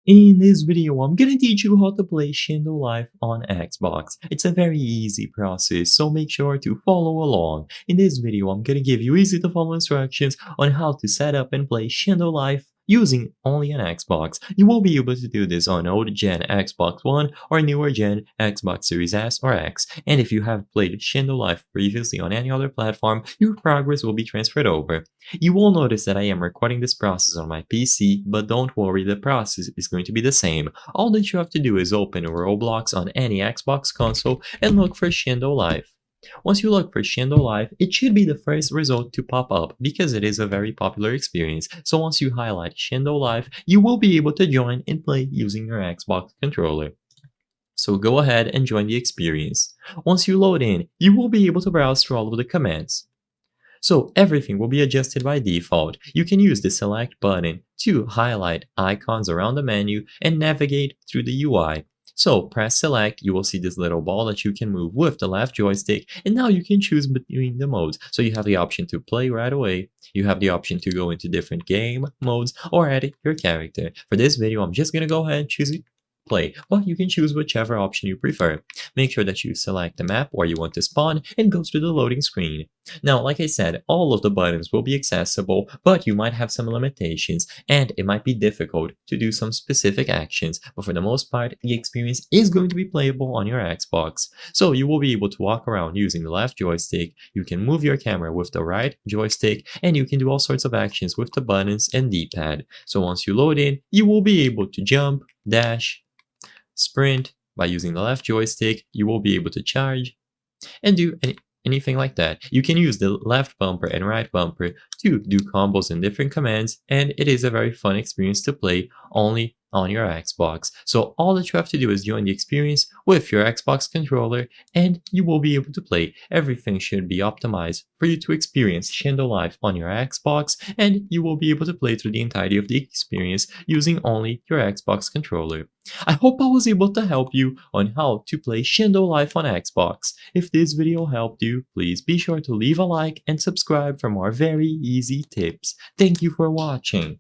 In this video, I'm gonna teach you how to play Shindo Life on Xbox. It's a very easy process, so make sure to follow along. In this video, I'm gonna give you easy to follow instructions on how to set up and play Shindo Life using only an Xbox. You will be able to do this on old gen Xbox One or newer gen Xbox Series S or X. And if you have played Shindo Life previously on any other platform, your progress will be transferred over. You will notice that I am recording this process on my PC, but don't worry, the process is going to be the same. All that you have to do is open Roblox on any Xbox console and look for Shindo Life. Once you look for Shindo Life, it should be the first result to pop up because it is a very popular experience. So once you highlight Shindo Life, you will be able to join and play using your Xbox controller. So go ahead and join the experience. Once you load in, you will be able to browse through all of the commands. So everything will be adjusted by default. You can use the select button to highlight icons around the menu and navigate through the UI. So press select, you will see this little ball that you can move with the left joystick, and now you can choose between the modes. So you have the option to play right away, you have the option to go into different game modes, or edit your character. For this video, I'm just gonna go ahead and choose play, but you can choose whichever option you prefer. Make sure that you select the map where you want to spawn and go through the loading screen. Now, like I said, all of the buttons will be accessible, but you might have some limitations and it might be difficult to do some specific actions, but for the most part, the experience is going to be playable on your Xbox. So you will be able to walk around using the left joystick, you can move your camera with the right joystick, and you can do all sorts of actions with the buttons and D-pad. So once you load in, you will be able to jump, dash, sprint. By using the left joystick, you will be able to charge and do anything like that. You can use the left bumper and right bumper to do combos and different commands, and it is a very fun experience to play only on your Xbox. So all that you have to do is join the experience with your Xbox controller and you will be able to play. Everything should be optimized for you to experience Shindo Life on your Xbox, and you will be able to play through the entirety of the experience using only your Xbox controller. I hope I was able to help you on how to play Shindo Life on Xbox. If this video helped you, please be sure to leave a like and subscribe for more very easy tips. Thank you for watching.